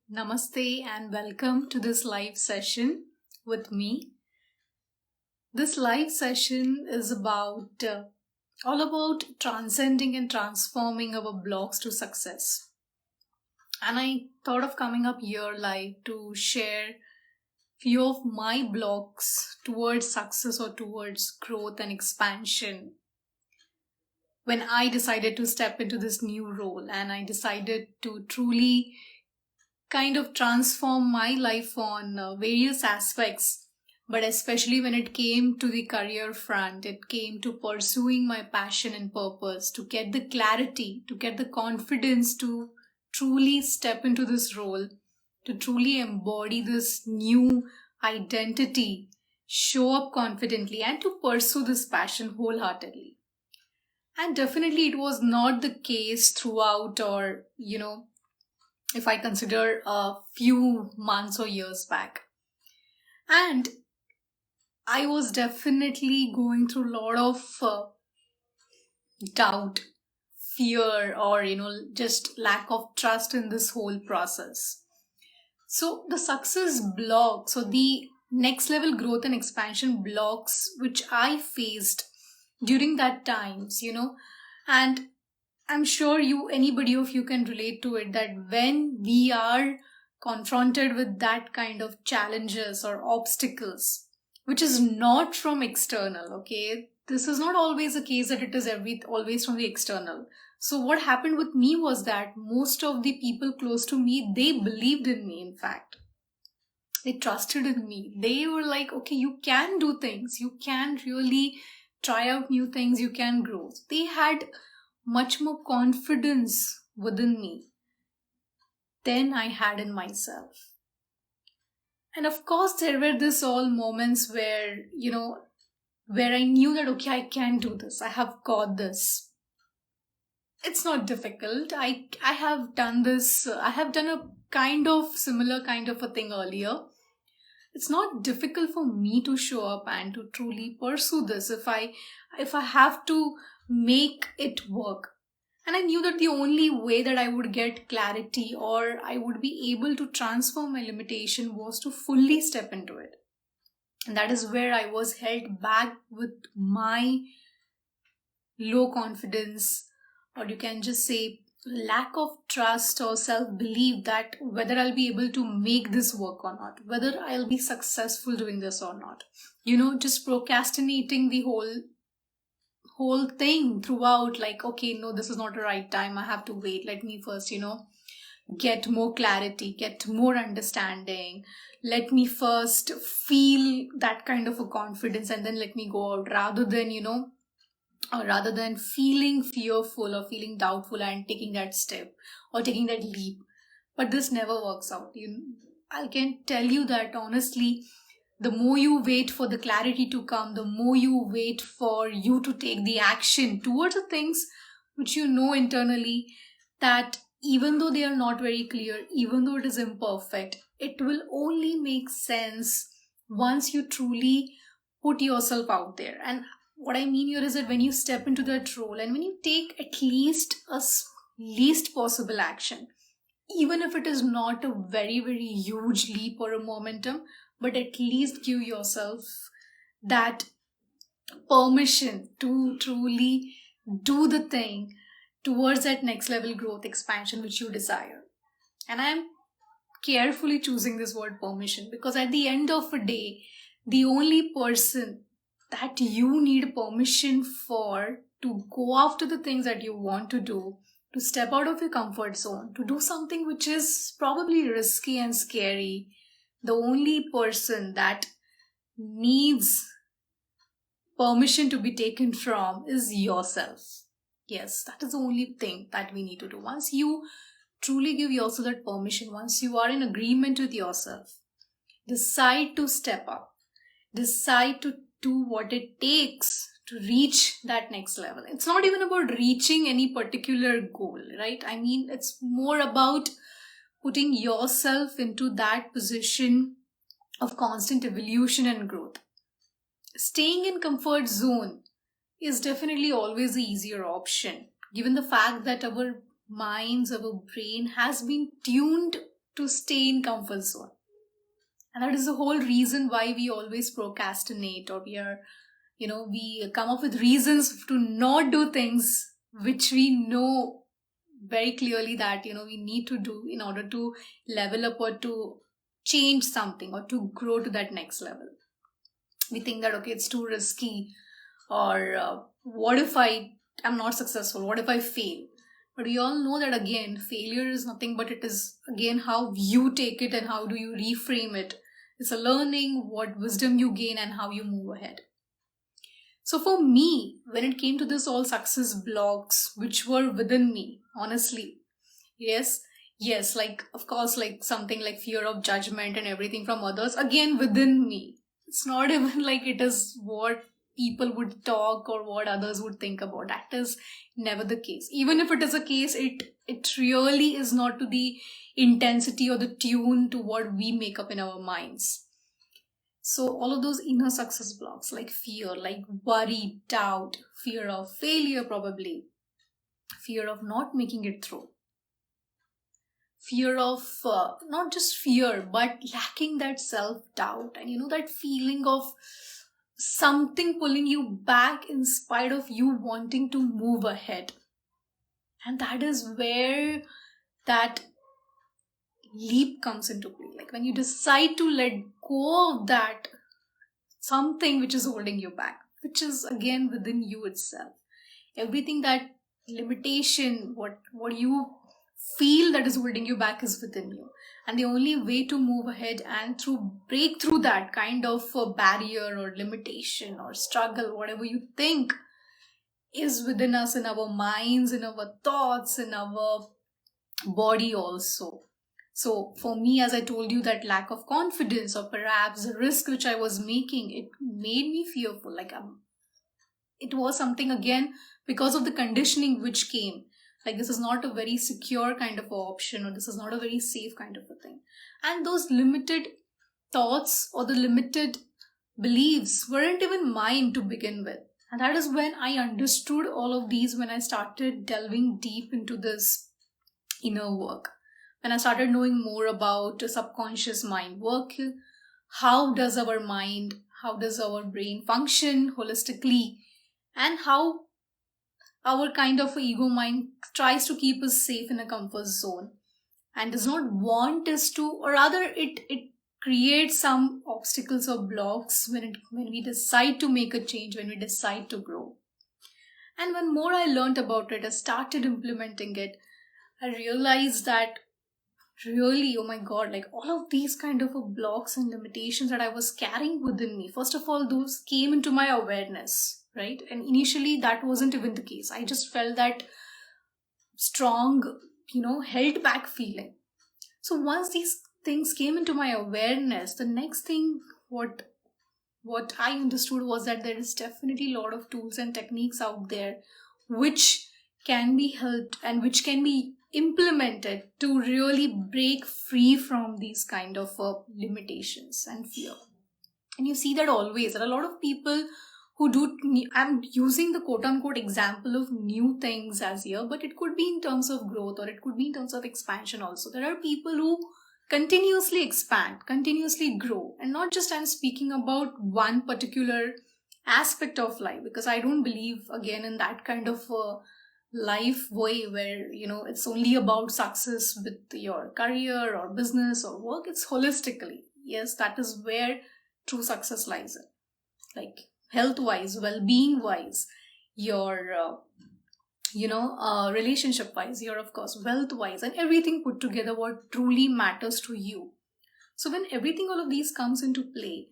Namaste and welcome to this live session with me. This live session is all about transcending and transforming our blocks to success. And I thought of coming up here live to share few of my blocks towards success or towards growth and expansion. When I decided to step into this new role and I decided to truly kind of transform my life on various aspects, but especially when it came to the career front, it came to pursuing my passion and purpose, to get the clarity, to get the confidence to truly step into this role, to truly embody this new identity, show up confidently, and to pursue this passion wholeheartedly. And definitely it was not the case throughout, or if I consider a few months or years back. And I was definitely going through a lot of doubt, fear, or just lack of trust in this whole process. So the success blocks, or the next level growth and expansion blocks which I faced during that times, and I'm sure anybody of you can relate to it, that when we are confronted with that kind of challenges or obstacles, which is not from external, okay? This is not always the case that it is always from the external. So what happened with me was that most of the people close to me, they believed in me, in fact. They trusted in me. They were like, okay, you can do things. You can really try out new things. You can grow. They had much more confidence within me than I had in myself. And of course, there were this all moments where, where I knew that, okay, I can do this. I have got this. It's not difficult. I have done this. I have done a kind of similar kind of a thing earlier. It's not difficult for me to show up and to truly pursue this if I have to make it work. And I knew that the only way that I would get clarity or I would be able to transform my limitation was to fully step into it. And that is where I was held back with my low confidence, or you can just say lack of trust or self-belief that whether I'll be able to make this work or not, whether I'll be successful doing this or not. Just procrastinating the whole thing throughout, like, okay, no, this is not the right time. I have to wait. Let me first, get more clarity, get more understanding. Let me first feel that kind of a confidence and then let me go out, rather than feeling fearful or feeling doubtful and taking that step or taking that leap. But this never works out. I can tell you that honestly, the more you wait for the clarity to come, the more you wait for you to take the action towards the things which you know internally that even though they are not very clear, even though it is imperfect, it will only make sense once you truly put yourself out there. And what I mean here is that when you step into that role and when you take at least least possible action, even if it is not a very, very huge leap or a momentum, but at least give yourself that permission to truly do the thing towards that next level growth expansion which you desire. And I'm carefully choosing this word permission because at the end of the day, the only person that you need permission for to go after the things that you want to do, to step out of your comfort zone, to do something which is probably risky and scary, the only person that needs permission to be taken from is yourself. Yes, that is the only thing that we need to do. Once you truly give yourself that permission, once you are in agreement with yourself, decide to step up, decide to do what it takes to reach that next level. It's not even about reaching any particular goal, right? I mean, it's more about putting yourself into that position of constant evolution and growth. Staying in comfort zone is definitely always the easier option, given the fact that our minds, our brain has been tuned to stay in comfort zone. And that is the whole reason why we always procrastinate, or we come up with reasons to not do things which we know very clearly that we need to do in order to level up or to change something or to grow to that next level. We think that, okay, it's too risky, or what if I'm not successful, what if I fail? But we all know that, again, failure is nothing but it is, again, how you take it and how do you reframe it. It's a learning, what wisdom you gain and how you move ahead. So for me, when it came to this all success blocks which were within me, honestly, yes, like, of course, like something like fear of judgment and everything from others, again, within me. It's not even like it is what people would talk or what others would think about. That is never the case. Even if it is a case, it really is not to the intensity or the tune to what we make up in our minds. So all of those inner success blocks, like fear, like worry, doubt, fear of failure probably, fear of not making it through, fear of not just fear but lacking that self-doubt, and that feeling of something pulling you back in spite of you wanting to move ahead. And that is where that leap comes into play. Like when you decide to let go of that something which is holding you back, which is again within you itself. Everything that limitation, what you feel that is holding you back is within you. And the only way to move ahead and break through that kind of barrier or limitation or struggle, whatever you think, is within us, in our minds, in our thoughts, in our body also. So for me, as I told you, that lack of confidence or perhaps the risk which I was making, it made me fearful. Like it was something, again, because of the conditioning which came. Like this is not a very secure kind of option, or this is not a very safe kind of a thing. And those limited thoughts or the limited beliefs weren't even mine to begin with. And that is when I understood all of these, when I started delving deep into this inner work. When I started knowing more about subconscious mind work, how does our mind, how does our brain function holistically, and how our kind of ego mind tries to keep us safe in a comfort zone and does not want us to, or rather it creates some obstacles or blocks when we decide to make a change, when we decide to grow. And when more I learned about it, I started implementing it, I realized that really, oh my god, like all of these kind of blocks and limitations that I was carrying within me, first of all, those came into my awareness, right? And initially that wasn't even the case. I just felt that strong, held back feeling. So once these things came into my awareness, the next thing what I understood was that there is definitely a lot of tools and techniques out there which can be helped and which can be implemented to really break free from these kind of limitations and fear. And you see that always. There are a lot of people who do, I'm using the quote-unquote example of new things as here, but it could be in terms of growth or it could be in terms of expansion also. There are people who continuously expand, continuously grow, and not just I'm speaking about one particular aspect of life, because I don't believe again in that kind of life way where it's only about success with your career or business or work. It's holistically. Yes, that is where true success lies in. Like health wise, well-being wise, your relationship wise, your of course wealth wise, and everything put together, what truly matters to you. So when everything, all of these comes into play,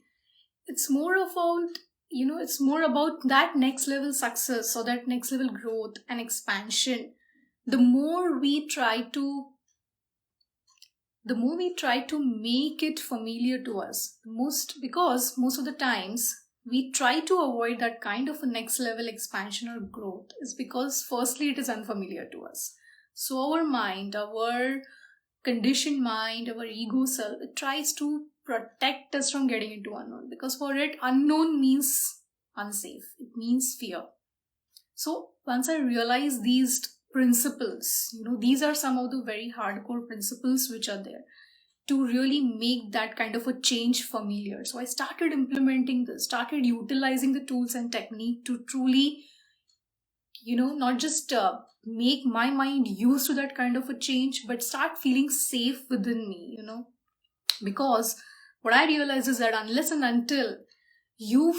it's more about it's more about that next level success or that next level growth and expansion. The more we try to make it familiar to us, because most of the times we try to avoid that kind of a next level expansion or growth, is because firstly it is unfamiliar to us. So our mind, our conditioned mind, our ego self, it tries to protect us from getting into unknown, because for it unknown means unsafe, it means fear. So once I realized these principles, these are some of the very hardcore principles which are there. to really make that kind of a change familiar. So I started implementing this, started utilizing the tools and technique to truly, not just make my mind used to that kind of a change, but start feeling safe within me, because what I realize is that unless and until you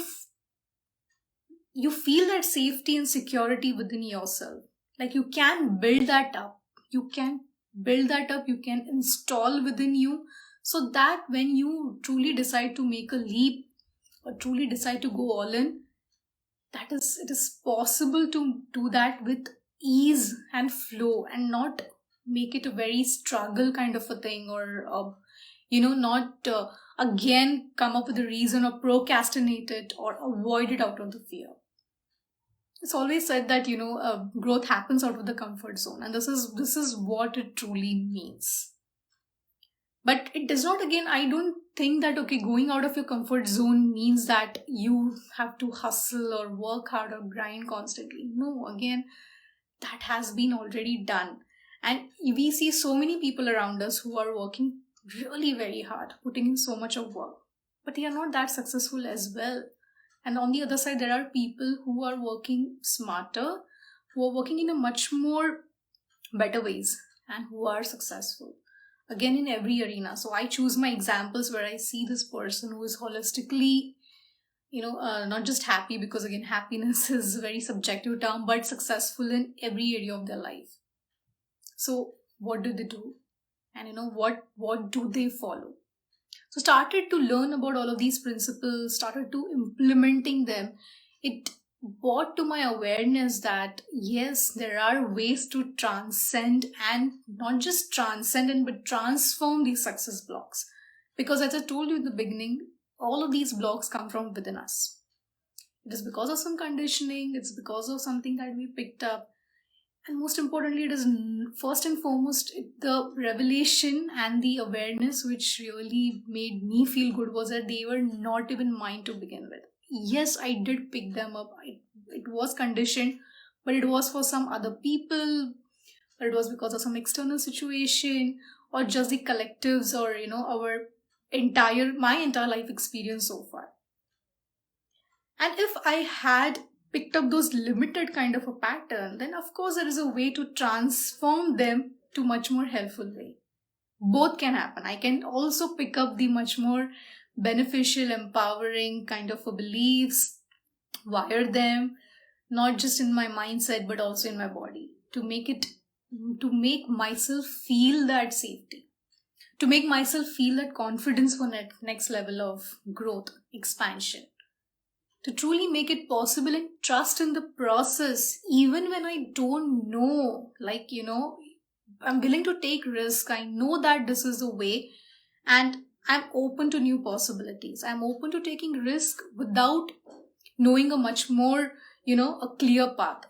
you feel that safety and security within yourself, like you can build that up, you can you can install within you, so that when you truly decide to make a leap or truly decide to go all in, it is possible to do that with ease and flow, and not make it a very struggle kind of a thing, or not again come up with a reason or procrastinate it or avoid it out of the fear. It's always said that growth happens out of the comfort zone, and this is what it truly means. But it does not, again, I don't think that, okay, going out of your comfort zone means that you have to hustle or work hard or grind constantly. No, again, that has been already done. And we see so many people around us who are working really very hard, putting in so much of work, but they are not that successful as well. And on the other side, there are people who are working smarter, who are working in a much more better ways, and who are successful. Again, in every arena. So I choose my examples where I see this person who is holistically, not just happy, because again, happiness is a very subjective term, but successful in every area of their life. So what do they do? And what do they follow? So started to learn about all of these principles, started to implementing them. It brought to my awareness that yes, there are ways to transcend, and not just transcend but transform these success blocks. Because as I told you in the beginning, all of these blocks come from within us. It is because of some conditioning, it's because of something that we picked up. And most importantly, it is first and foremost the revelation and the awareness which really made me feel good was that they were not even mine to begin with. Yes, I did pick them up. It was conditioned, but it was for some other people, or it was because of some external situation, or just the collectives, or my entire life experience so far. And if I had picked up those limited kind of a pattern, then of course there is a way to transform them to much more helpful way. Both can happen. I can also pick up the much more beneficial, empowering kind of beliefs, wire them, not just in my mindset, but also in my body, to make myself feel that safety, to make myself feel that confidence for next level of growth, expansion, to truly make it possible and trust in the process, even when I don't know, I'm willing to take risk. I know that this is the way, and I'm open to new possibilities. I'm open to taking risk without knowing a much more, a clear path.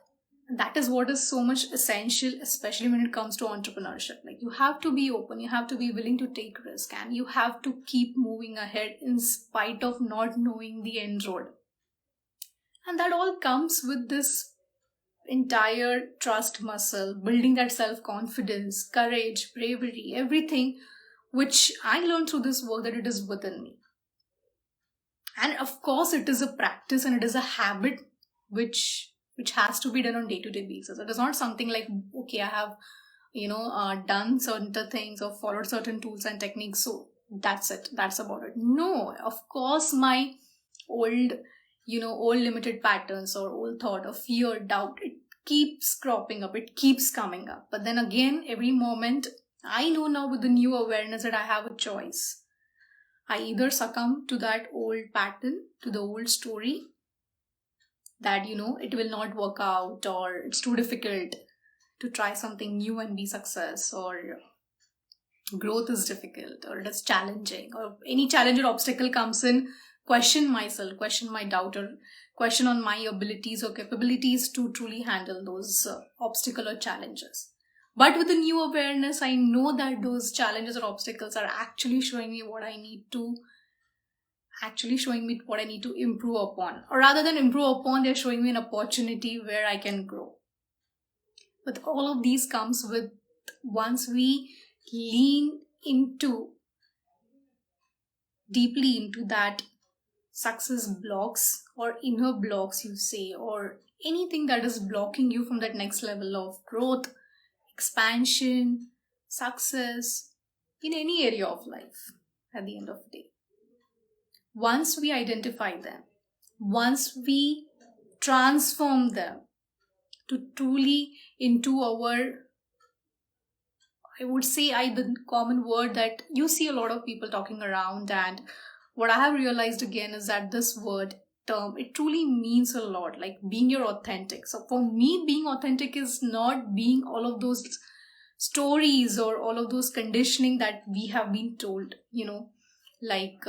And that is what is so much essential, especially when it comes to entrepreneurship. Like, you have to be open, you have to be willing to take risk, and you have to keep moving ahead in spite of not knowing the end road. And that all comes with this entire trust muscle, building that self-confidence, courage, bravery, everything which I learned through this work, that it is within me. And of course, it is a practice and it is a habit which has to be done on day-to-day basis. It is not something like, okay, I have done certain things or followed certain tools and techniques, so that's it, that's about it. No, of course, my old limited patterns or old thought of fear, doubt, it keeps cropping up, it keeps coming up. But then again, every moment, I know now with the new awareness that I have a choice. I either succumb to that old pattern, to the old story, that it will not work out, or it's too difficult to try something new and be success, or growth is difficult, or it is challenging, or any challenge or obstacle comes in, question myself, question my doubt, or question on my abilities or capabilities to truly handle those obstacles or challenges. But with the new awareness, I know that those challenges or obstacles are actually showing me what I need to improve upon. Or rather than improve upon, they're showing me an opportunity where I can grow. But all of these comes with, once we lean into deeply into that success blocks or inner blocks, you say, or anything that is blocking you from that next level of growth, expansion, success in any area of life at the end of the day. Once we identify them, once we transform them to truly into our, I would say, the common word that you see a lot of people talking around, and what I have realized again is that this word term, it truly means a lot, like being your authentic. So for me, being authentic is not being all of those stories or all of those conditioning that we have been told, like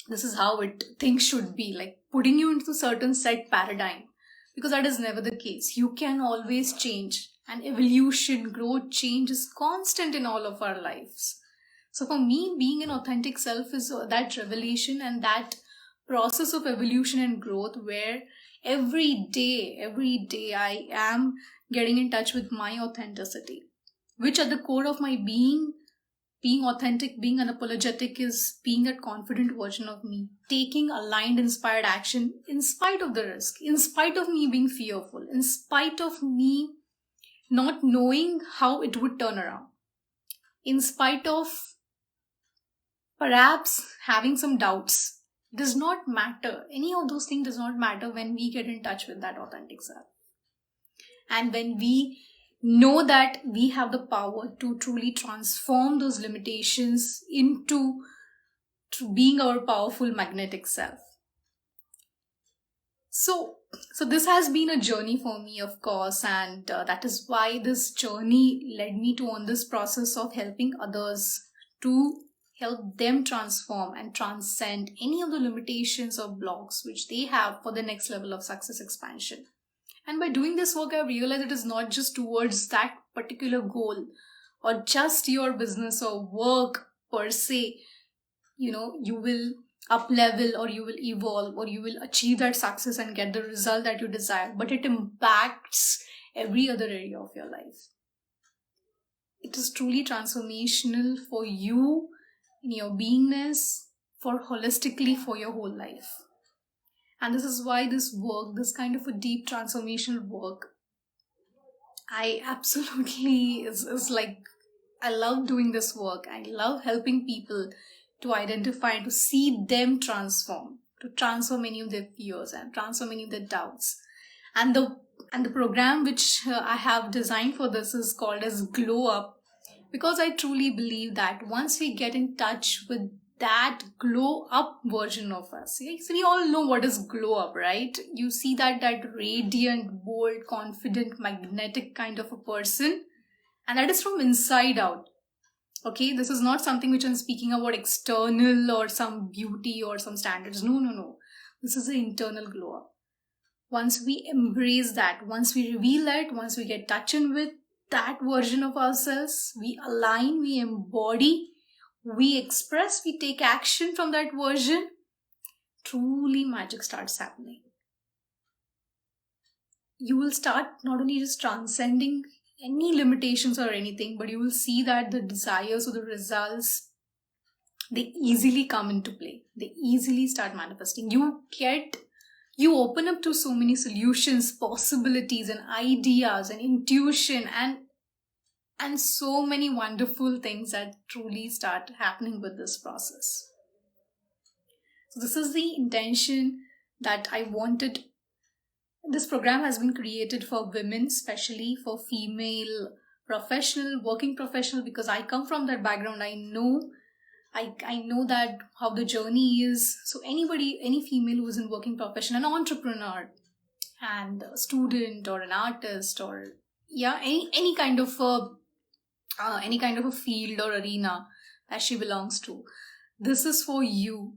this is how things should be, like putting you into certain set paradigm, because that is never the case. You can always change, and evolution, growth, change is constant in all of our lives. So for me, being an authentic self is that revelation and that process of evolution and growth, where every day I am getting in touch with my authenticity, which at the core of my being authentic, being unapologetic, is being that confident version of me, taking aligned, inspired action in spite of the risk, in spite of me being fearful, in spite of me not knowing how it would turn around, in spite of perhaps having some doubts. It does not matter. Any of those things does not matter when we get in touch with that authentic self. And when we know that we have the power to truly transform those limitations into being our powerful magnetic self. So this has been a journey for me, of course, and that is why this journey led me to on this process of helping others, to help them transform and transcend any of the limitations or blocks which they have for the next level of success expansion. And by doing this work, I realized it is not just towards that particular goal or just your business or work per se. You will up level, or you will evolve, or you will achieve that success and get the result that you desire, but it impacts every other area of your life. It is truly transformational for you in your beingness, for holistically for your whole life. And this is why this work, this kind of a deep transformational work, I absolutely is like, I love doing this work. I love helping people to identify and to see them transform, to transform any of their fears and transform any of their doubts. And the program which I have designed for this is called as Glow Up, because I truly believe that once we get in touch with that glow up version of us, so we all know what is glow up, right? You see that radiant, bold, confident, magnetic kind of a person, and that is from inside out. Okay, this is not something which I'm speaking about external or some beauty or some standards. No. This is an internal glow up. Once we embrace that, once we reveal that, once we get touched with that version of ourselves, we align, we embody, we express, we take action from that version, truly magic starts happening. You will start not only just transcending any limitations or anything, but you will see that the desires or the results, they easily come into play. They easily start manifesting. You open up to so many solutions, possibilities and ideas and intuition and so many wonderful things that truly start happening with this process. So this is the intention that I wanted. This program has been created for women, especially for female working professional, because I come from that background. I know that how the journey is. So any female who is in working profession, an entrepreneur and a student or an artist, or any kind of a field or arena that she belongs to, this is for you,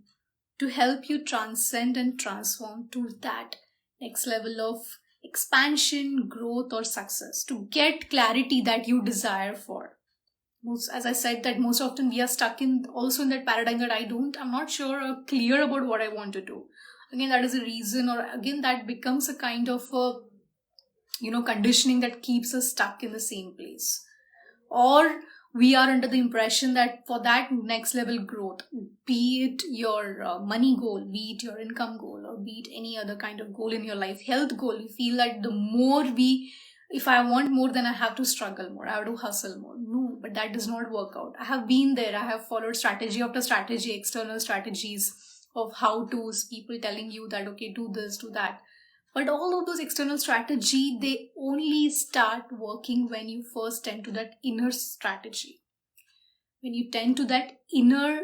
to help you transcend and transform to that next level of expansion, growth or success, to get clarity that you desire for. As I said, that most often we are stuck in that paradigm that I'm not sure or clear about what I want to do. Again, that is a reason, or again that becomes a kind of conditioning that keeps us stuck in the same place. Or we are under the impression that for that next level growth, be it your money goal, be it your income goal, or be it any other kind of goal in your life, health goal, you feel that if I want more, then I have to struggle more, I have to hustle more. No, but that does not work out. I have been there. I have followed strategy after strategy, external strategies of how to's, people telling you that, okay, do this, do that. But all of those external strategy, they only start working when you first tend to that inner strategy. When you tend to that inner,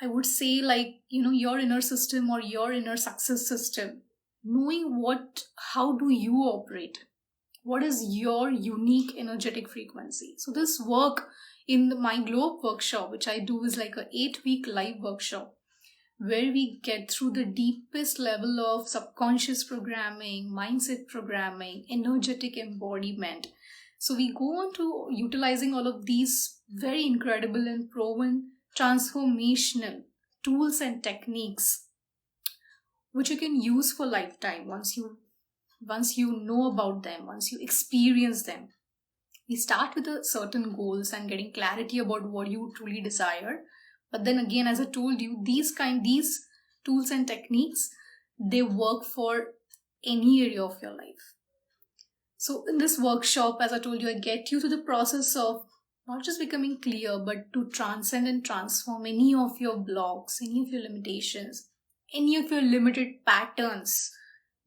I would say, like, your inner system or your inner success system, knowing how do you operate? What is your unique energetic frequency? So this work in my Globe workshop, which I do, is like a 8-week live workshop where we get through the deepest level of subconscious programming, mindset programming, energetic embodiment. So we go on to utilizing all of these very incredible and proven transformational tools and techniques which you can use for lifetime once you know about them, once you experience them. We start with a certain goals and getting clarity about what you truly desire. But then again, as I told you, these tools and techniques, they work for any area of your life. So in this workshop, as I told you, I get you to the process of not just becoming clear, but to transcend and transform any of your blocks, any of your limitations, any of your limited patterns.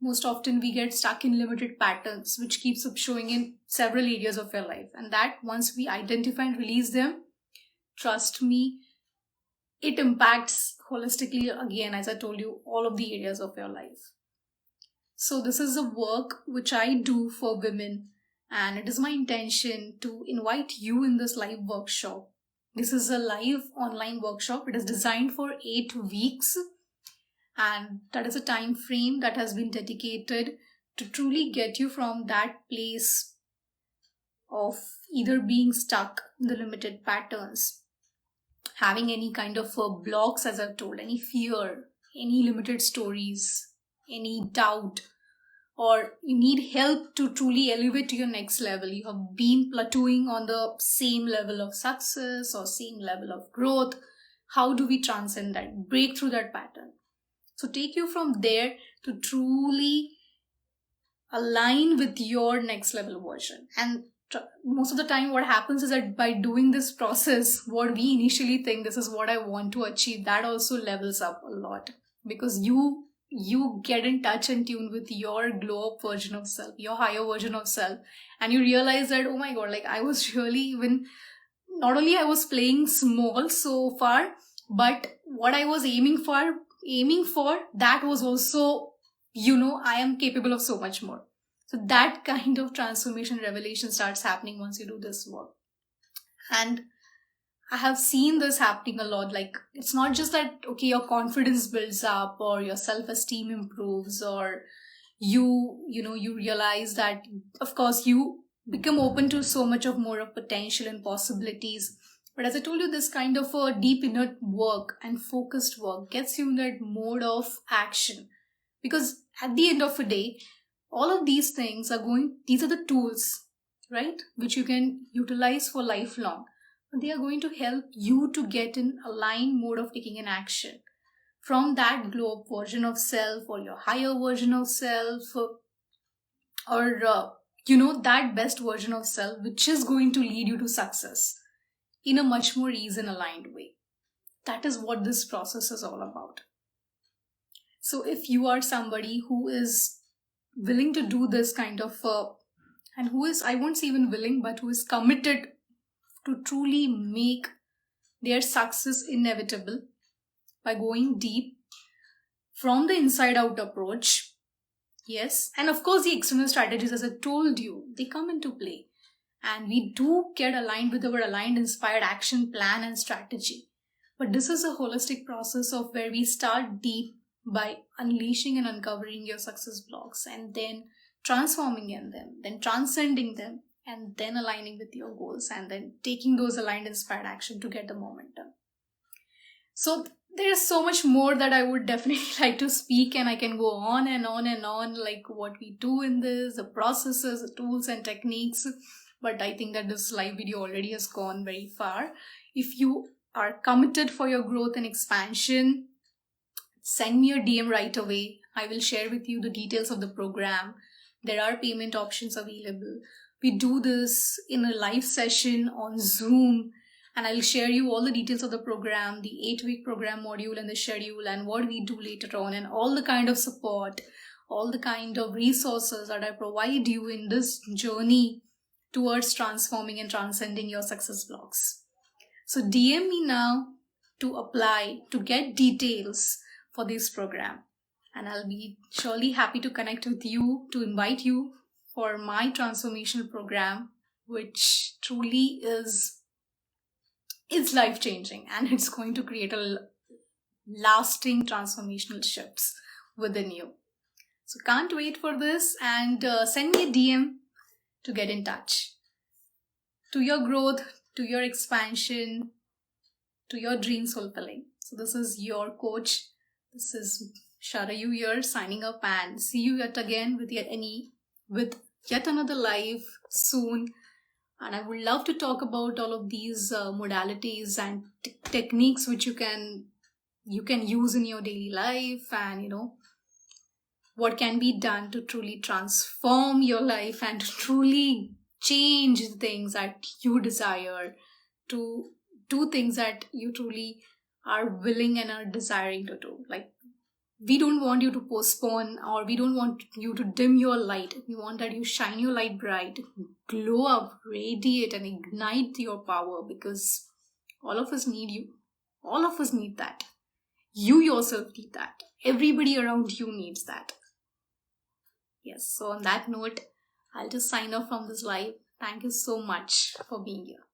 Most often we get stuck in limited patterns, which keeps up showing in several areas of your life. And that once we identify and release them, trust me, it impacts holistically, again, as I told you, all of the areas of your life. So this is a work which I do for women, and it is my intention to invite you in this live workshop. This is a live online workshop. It is designed for 8 weeks, and that is a time frame that has been dedicated to truly get you from that place of either being stuck in the limited patterns, having any kind of blocks, as I've told, any fear, any limited stories, any doubt, or you need help to truly elevate to your next level. You have been plateauing on the same level of success or same level of growth. How do we transcend that, break through that pattern? So take you from there to truly align with your next level version. And most of the time what happens is that by doing this process, what we initially think this is what I want to achieve, that also levels up a lot, because you get in touch and tune with your glow up version of self, your higher version of self, and you realize that, oh my god, like I was really even, not only I was playing small so far, but what I was aiming for, that was also, I am capable of so much more. So that kind of transformation revelation starts happening once you do this work. And I have seen this happening a lot. Like, it's not just that, okay, your confidence builds up or your self-esteem improves, or you realize that, of course, you become open to so much of more of potential and possibilities. But as I told you, this kind of a deep inner work and focused work gets you in that mode of action. Because at the end of the day, all of these things these are the tools, right, which you can utilize for lifelong. They are going to help you to get in aligned mode of taking an action from that glow up version of self, or your higher version of self, or that best version of self, which is going to lead you to success in a much more ease and aligned way. That is what this process is all about. So if you are somebody who is willing to do this kind of and who is, I won't say even willing, but who is committed to truly make their success inevitable by going deep from the inside out approach, yes, and of course the external strategies, as I told you, they come into play, and we do get aligned with our aligned inspired action plan and strategy. But this is a holistic process of where we start deep by unleashing and uncovering your success blocks, and then transforming in them, then transcending them, and then aligning with your goals, and then taking those aligned inspired action to get the momentum. So there's so much more that I would definitely like to speak, and I can go on and on and on, like what we do in this, the processes, the tools and techniques. but I think that this live video already has gone very far. If you are committed for your growth and expansion, send me a DM right away. I will share with you the details of the program. There are payment options available. We do this in a live session on Zoom, and I'll share you all the details of the program, the 8-week program module and the schedule, and what we do later on, and all the kind of support, all the kind of resources that I provide you in this journey towards transforming and transcending your success blocks. So DM me now to apply, to get details for this program, and I'll be surely happy to connect with you, to invite you for my transformational program, which truly is life-changing, and it's going to create a lasting transformational shifts within you. So can't wait for this, and send me a DM to get in touch. To your growth, to your expansion, to your dreams fulfilling. So this is your coach. This is Sharayu here, signing up, and see you yet again with yet another live soon. And I would love to talk about all of these modalities and techniques which you can use in your daily life, and what can be done to truly transform your life and to truly change the things that you desire, to do things that you truly are willing and are desiring to do. Like, we don't want you to postpone, or we don't want you to dim your light. We want that you shine your light bright, glow up, radiate, and ignite your power, because all of us need you. All of us need that. You yourself need that. Everybody around you needs that. Yes, so on that note, I'll just sign off from this live. Thank you so much for being here.